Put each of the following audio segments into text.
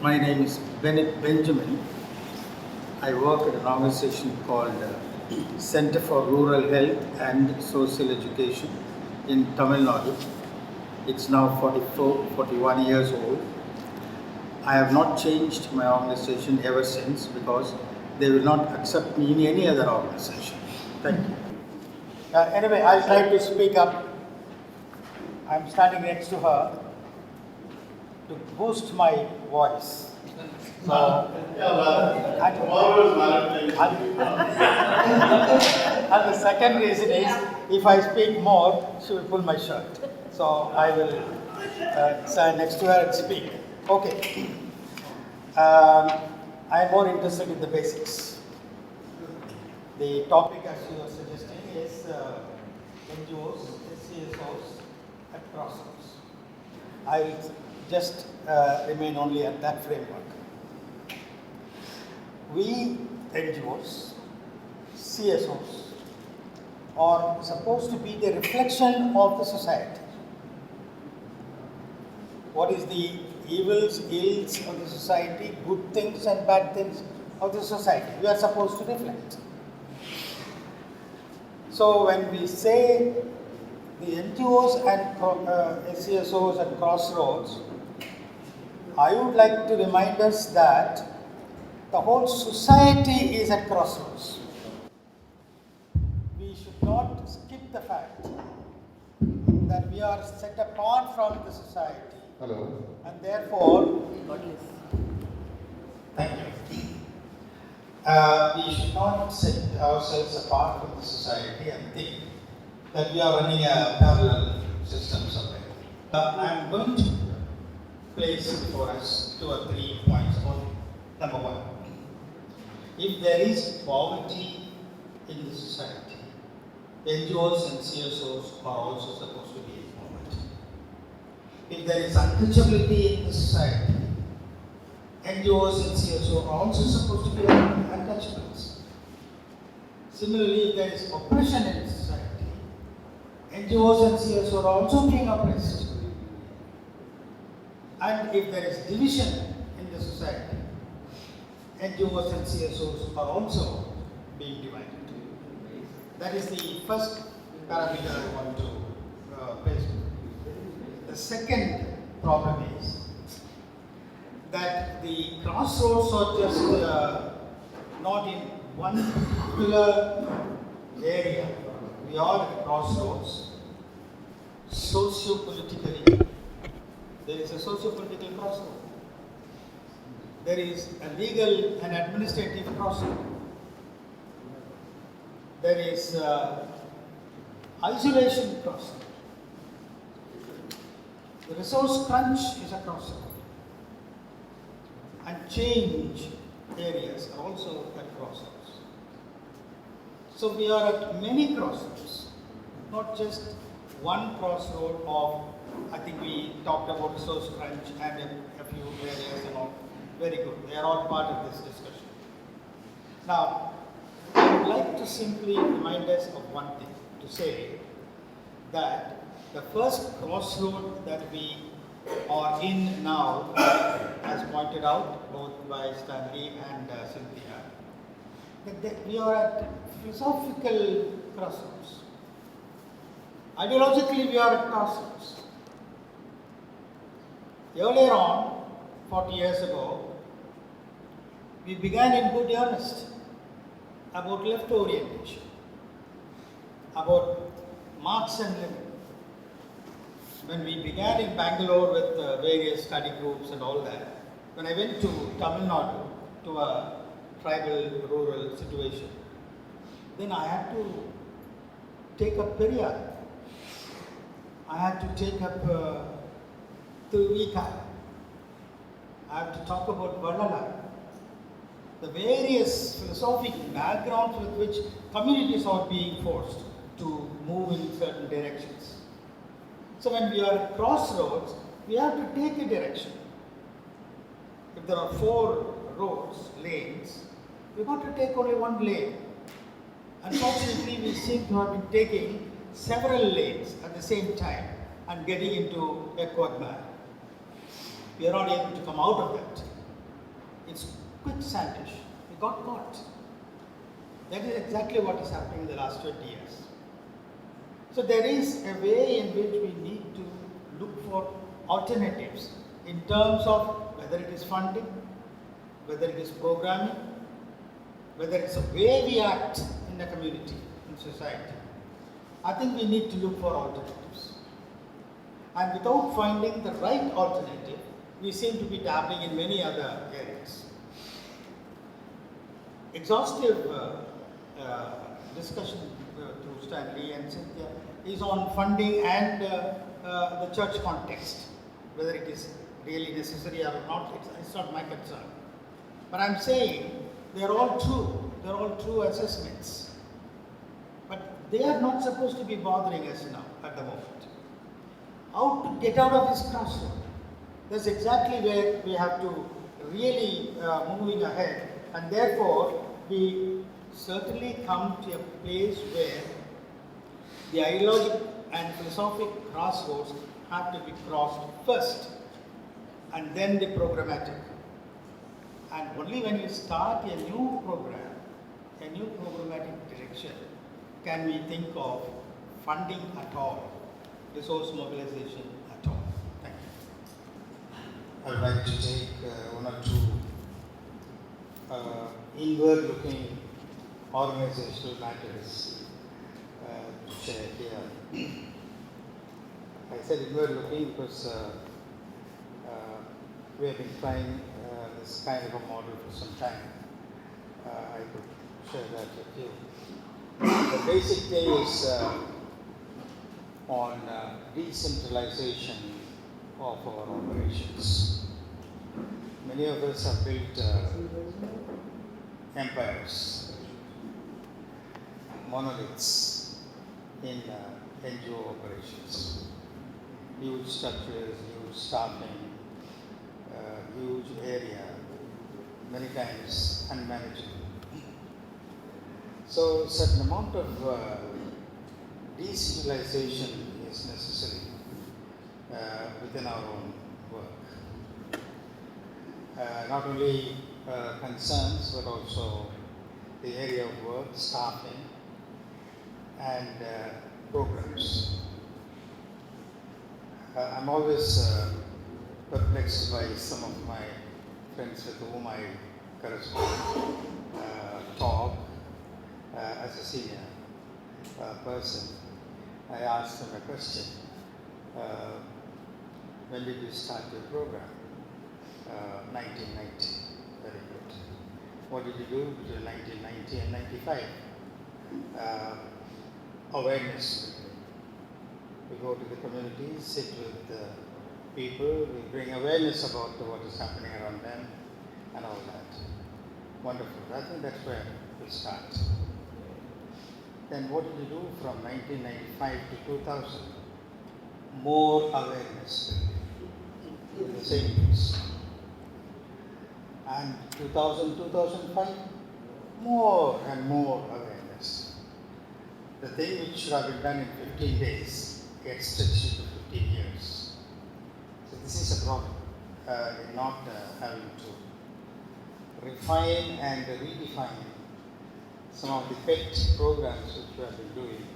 My name is Bennet Benjamin. I work at an organization called Center for Rural Health and Social Education in Tamil Nadu. It's now 41 years old. I have not changed my organization ever since because they will not accept me in any other organization. Thank you. Anyway, I'll try to speak up. I'm standing next to her to boost my voice. So, and the second reason is, if I speak more, she will pull my shirt. So I will stand next to her and speak. Okay. I'm more interested in the basics. The topic, as you are suggesting, is NGOs, CSOs at crossroads. I will just remain only at that framework. We NGOs, CSOs, are supposed to be the reflection of the society. What is the evils, ills of the society, good things and bad things of the society? We are supposed to reflect. So when we say the NGOs and CSOs at crossroads, I would like to remind us that the whole society is at crossroads. We should not skip the fact that we are set apart from the society. Hello. And therefore, thank you. We should not set ourselves apart from the society and think that we are running a parallel system somewhere. I am going to place for us 2 or 3 points. Number one, if there is poverty in the society, NGOs and CSOs are also supposed to be in poverty. If there is untouchability in the society, NGOs and CSOs are also supposed to be untouchables. Similarly, if there is oppression in society, NGOs and CSOs are also being oppressed. And if there is division in the society, NGOs and CSOs are also being divided. That is the first parameter I want to place. The second problem is that the crossroads are just not in one particular area. We are at crossroads socio-politically. There is a socio-political crossroad. There is a legal and administrative crossroad. There is isolation crossroad. The resource crunch is a crossroad. And change areas are also at crossroads. So we are at many crossroads, not just one crossroad of, I think we talked about resource crunch and a few areas and all. Very good. They are all part of this discussion. Now, I would like to simply remind us of one thing, to say that the first crossroad that we are in now, as pointed out both by Stanley and Cynthia, that we are at philosophical crossroads. Ideologically, we are at crossroads. Earlier on, 40 years ago, we began in good earnest about left orientation, about Marx and Lenin. When we began in Bangalore with various study groups and all that, when I went to Tamil Nadu, to a tribal rural situation, then I had to take up Periyar. I had to take up Thiruvika. I have to talk about Vallala. The various philosophical backgrounds with which communities are being forced to move in certain directions. So when we are at crossroads, we have to take a direction. If there are 4 roads, lanes, we've got to take only one lane. Unfortunately, we seem to have been taking several lanes at the same time and getting into a quagmire. We are not able to come out of that. It's quicksandish. We got caught. That is exactly what is happening in the last 20 years. So there is a way in which we need to look for alternatives in terms of whether it is funding, whether it is programming, whether it's a way we act in the community, in society. I think we need to look for alternatives. And without finding the right alternative, we seem to be dabbling in many other areas. Exhaustive discussion through Stanley and Cynthia is on funding and the church context, whether it is really necessary or not, it's not my concern. But I'm saying they're all true assessments. But they are not supposed to be bothering us now at the moment. How to get out of this crossroad? That's exactly where we have to really moving ahead, and therefore we certainly come to a place where the ideological and philosophical crossroads have to be crossed first, and then the programmatic. And only when you start a new program, a new programmatic direction, can we think of funding at all, resource mobilization at all. Thank you. I would like to take one or two inward-looking organizational matters to share here. I said inward-looking because we have been trying this kind of a model for some time. I could share that with you. The basic thing is on decentralization of our operations. Many of us have built empires, monoliths in NGO operations. Huge structures, huge staffing, huge area, many times unmanageable. So certain amount of decentralization is necessary within our own work. Not only concerns, but also the area of work, staffing, and programs. I'm always perplexed by some of my friends with whom I correspond, talk as a senior person. I asked them a question. When did you start your program? 1990. Very good. What did you do between 1990 and 95? Awareness. We go to the communities, sit with the people, we bring awareness about what is happening around them and all that. Wonderful. I think that's where we start. Then what did you do from 1995 to 2000? More awareness in the same place. And 2000, 2005, more and more awareness. The thing which should have been done in 15 days gets stretched into 15 years. So this is a problem in not having to refine and redefine some of the pet programs which we have been doing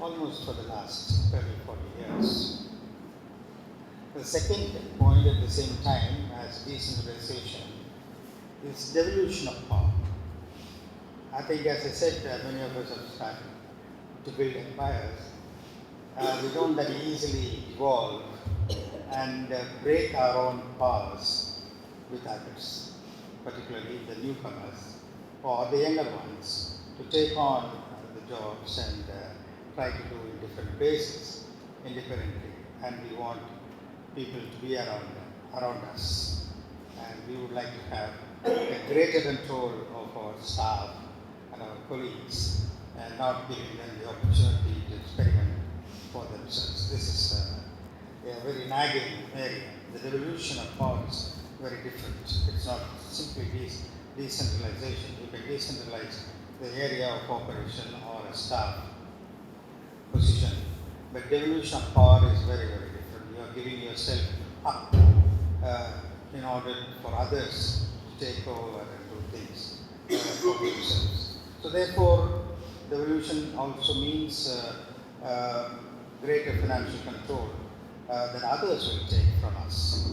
almost for the last 30, 40 years. The second point at the same time as decentralization is devolution of power. I think, as I said, many of us have started to build empires. We don't that easily evolve and break our own powers with others, particularly the newcomers or the younger ones, to take on the jobs and try to do in different bases independently. And we want people to be around us. And we would like to have a greater control of our staff and our colleagues and not giving them the opportunity to experiment for themselves. This is a very nagging area. The devolution of power is very different. It's not simply decentralization. You can decentralize the area of operation or a staff position. But devolution of power is very, very different. You are giving yourself up in order for others take over and do things for themselves. So therefore, devolution also means greater financial control that others will take from us,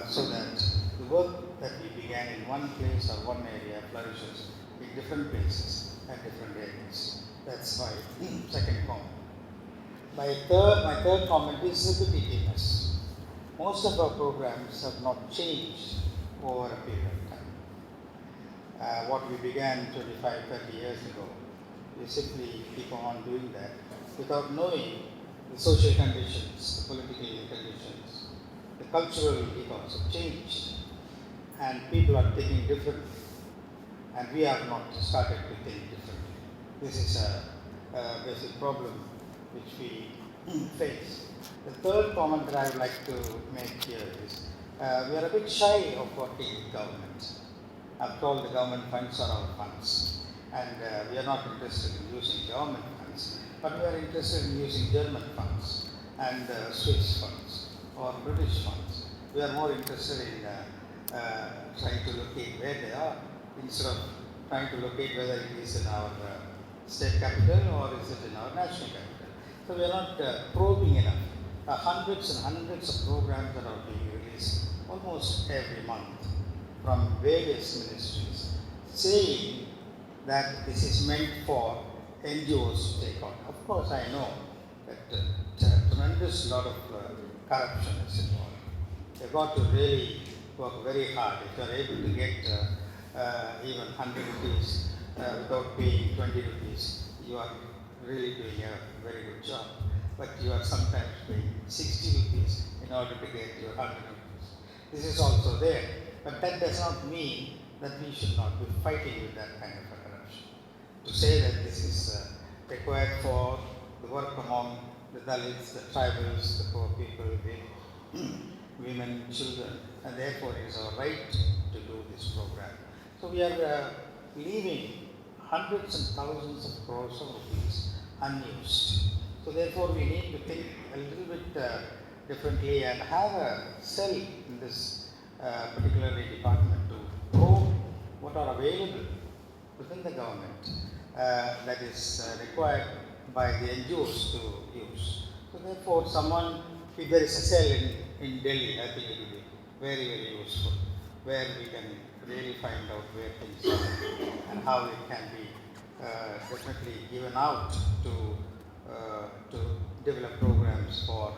so that the work that we began in one place or one area flourishes in different places and different areas. That's my second comment. My third comment is repetitiveness. Most of our programs have not changed over a period of time. What we began 25, 30 years ago, we simply keep on doing that without knowing the social conditions, the political conditions, the cultural ethos have changed, and people are thinking differently, and we have not started to think differently. This is a basic problem which we face. The third comment that I would like to make here is we are a bit shy of working with government. After all, the government funds are our funds, and we are not interested in using government funds, but we are interested in using German funds and Swiss funds or British funds. We are more interested in trying to locate where they are instead of trying to locate whether it is in our state capital or is it in our national capital. So we are not probing enough. Hundreds and hundreds of programs that are being released almost every month from various ministries, saying that this is meant for NGOs to take on. Of course, I know that a tremendous lot of corruption is involved. They've got to really work very hard. If you are able to get even 100 rupees without paying 20 rupees, you are really doing a very good job. But you are sometimes paying 60 rupees in order to get your 100 rupees. This is also there. But that does not mean that we should not be fighting with that kind of a corruption. To say that this is required for the work among the Dalits, the tribals, the poor people, the women, children, and therefore it is our right to do this program. So we are leaving hundreds and thousands of crores of rupees unused. So therefore we need to think a little bit differently and have a cell in this particularly department to probe what are available within the government that is required by the NGOs to use. So therefore if there is a cell in Delhi, I think it will be very, very useful, where we can really find out where things are and how it can be definitely given out to develop programs for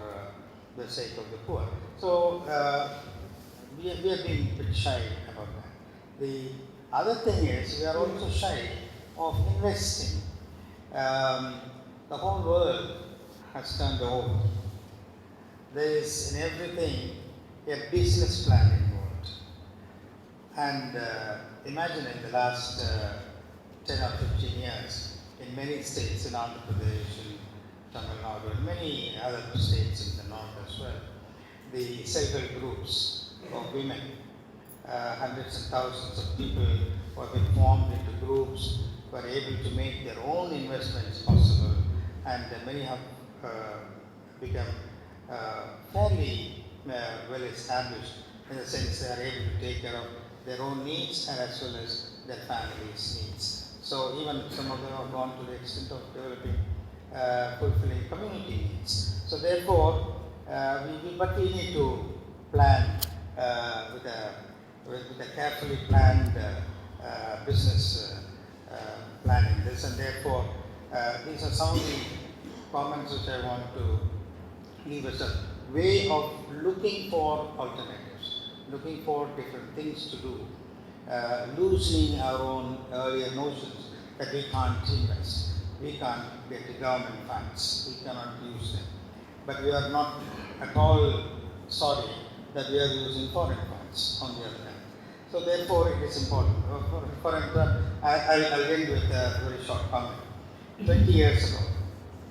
the sake of the poor. So we have been a bit shy about that. The other thing is we are also shy of investing. The whole world has turned over. There is in everything a business plan involved. And imagine in the last 10 or 15 years, in many states in Andhra Pradesh, in Tamil Nadu, and many other states in the north as well, the self-help groups of women, hundreds and thousands of people who have been formed into groups, were able to make their own investments possible, and many have become fairly well established in the sense they are able to take care of their own needs and as well as their families' needs. So even some of them have gone to the extent of developing fulfilling community needs. So therefore, we need to plan with a carefully planned business planning this, and therefore these are some of the comments which I want to leave as a way of looking for alternatives, looking for different things to do, loosening our own earlier notions that we can't invest, we can't get the government funds, we cannot use them. But we are not at all sorry that we are using foreign funds on the other hand. So therefore it is important. For example, I'll end with a very short comment. 20 years ago,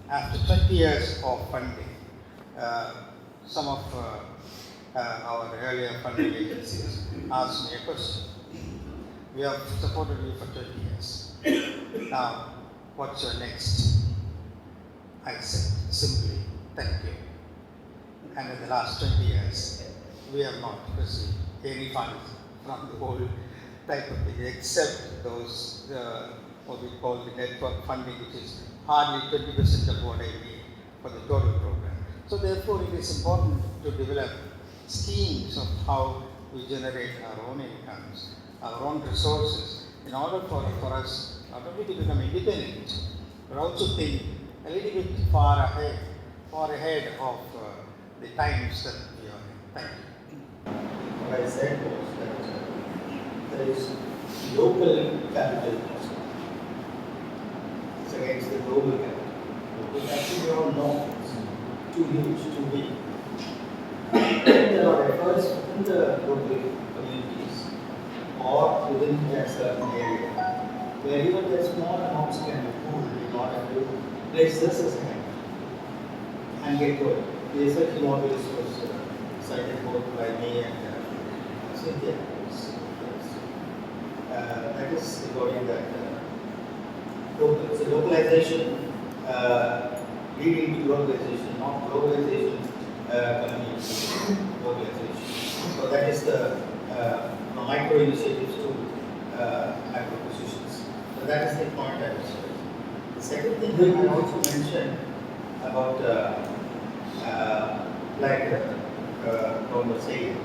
after 20 years of funding, some of our earlier funding agencies asked me a question. We have supported you for 20 years. Now, what's your next? I said simply, thank you. And in the last 20 years, we have not received any funds from the whole type of thing, except those what we call the network funding, which is hardly 20% of what I need for the total program. So therefore, it is important to develop schemes of how we generate our own incomes, our own resources, in order for us not only to become independent, but also think a little bit far ahead of the times that we are in. Thank you. What I said was that there is local capital cost. It's against the global capital. Because actually we all know it's too huge, too big. There are efforts within the local communities or within a certain area where even the small amounts can be pooled in order to place this as a hand and get going. The SLT model was cited both by me and Cynthia. That is regarding that localization leading to globalization, not globalization coming into globalization. So that is the micro initiatives to macro positions. So that is the point I was saying. The second thing that I also mentioned about Tom was saying,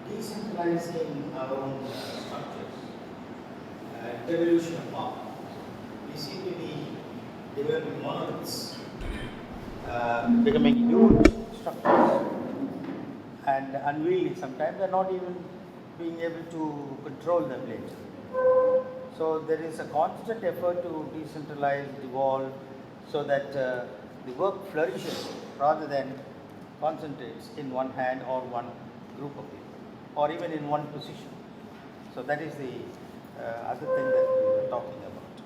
decentralizing our own structures, devolution of power. We seem to be developing monoliths, becoming huge structures and unwieldy. Sometimes they're not even being able to control them later. So there is a constant effort to decentralize, devolve, so that the work flourishes rather than concentrates in one hand or one group of people, or even in one position. So that is the other thing that we were talking about.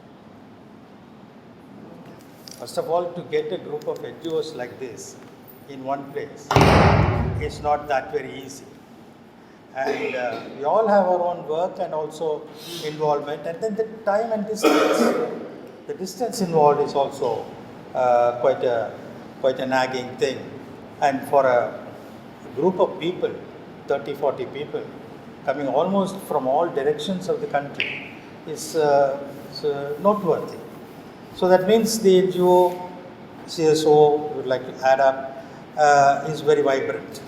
First of all, to get a group of NGOs like this in one place is not that very easy. And we all have our own work and also involvement, and then the time and distance. The distance involved is also quite a nagging thing. And for a group of people, 30, 40 people, coming almost from all directions of the country is noteworthy. So that means the NGO, CSO, would like to add up, is very vibrant.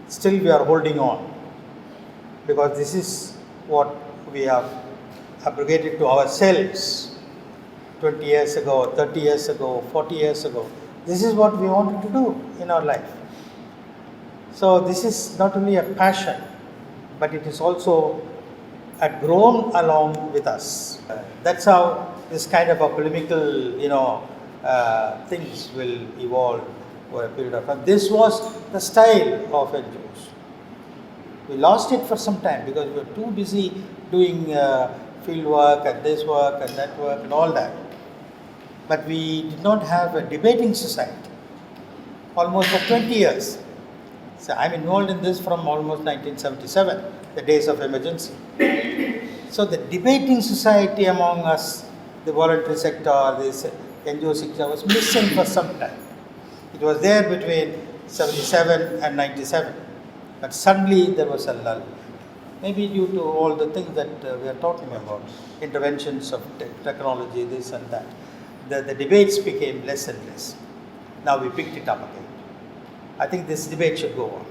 Still we are holding on, because this is what we have abrogated to ourselves 20 years ago, 30 years ago, 40 years ago. This is what we wanted to do in our life. So this is not only a passion, but it is also grown along with us. That's how this kind of a polemical, things will evolve over a period of time. This was the style of NGOs. We lost it for some time because we were too busy doing field work and this work and that work and all that. But we did not have a debating society almost for 20 years. So I'm involved in this from almost 1977, the days of emergency. So the debating society among us, the voluntary sector, the NGO sector, was missing for some time. It was there between 77 and 97. But suddenly there was a lull. Maybe due to all the things that we are talking about, interventions of technology, this and that. The debates became less and less. Now we picked it up again. I think this debate should go on.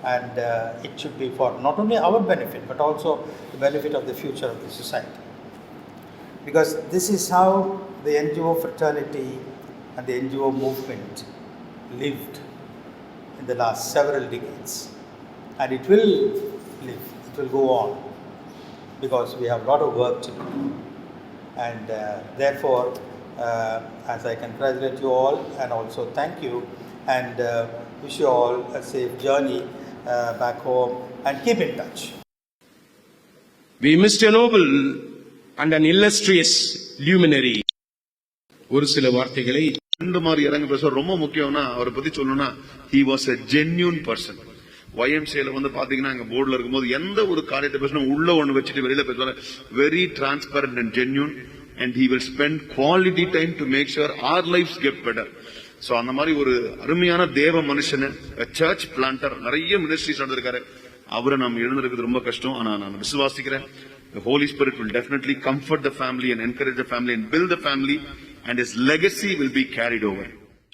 And it should be for not only our benefit, but also the benefit of the future of the society. Because this is how the NGO fraternity and the NGO movement lived in the last several decades. And it will live, it will go on, because we have a lot of work to do. And therefore, as I congratulate you all and also thank you and wish you all a safe journey back home and keep in touch. We missed a noble and an illustrious luminary. ஒரு சில வார்த்தைகளை ரெண்டு மாதிரி இறங்க பேச ரொம்ப முக்கியம்னா அவரை பத்தி சொல்லணும்னா he was a genuine person. YMCAல வந்து பாத்தீங்கன்னா அங்க போர்டுல இருக்கும்போது எந்த ஒரு காரியத்தை பேசணும் உள்ள ஒண்ணு வச்சுட்டு வெளியில பேசுவாங்க. Very transparent and genuine, and he will spend quality time to make sure our lives get better. So அந்த மாதிரி ஒரு அருமையான தேவ மனுஷன், சர்ச் பிளான்டர், நிறைய மினிஸ்ட்ரிஸ் நடந்திருக்காரு. அவரை நாம் எழுந்திருக்கிறது ரொம்ப கஷ்டம். ஆனா நான் விசுவாசிக்கிறேன், the Holy Spirit will definitely comfort the family and encourage the family and build the family, and his legacy will be carried over.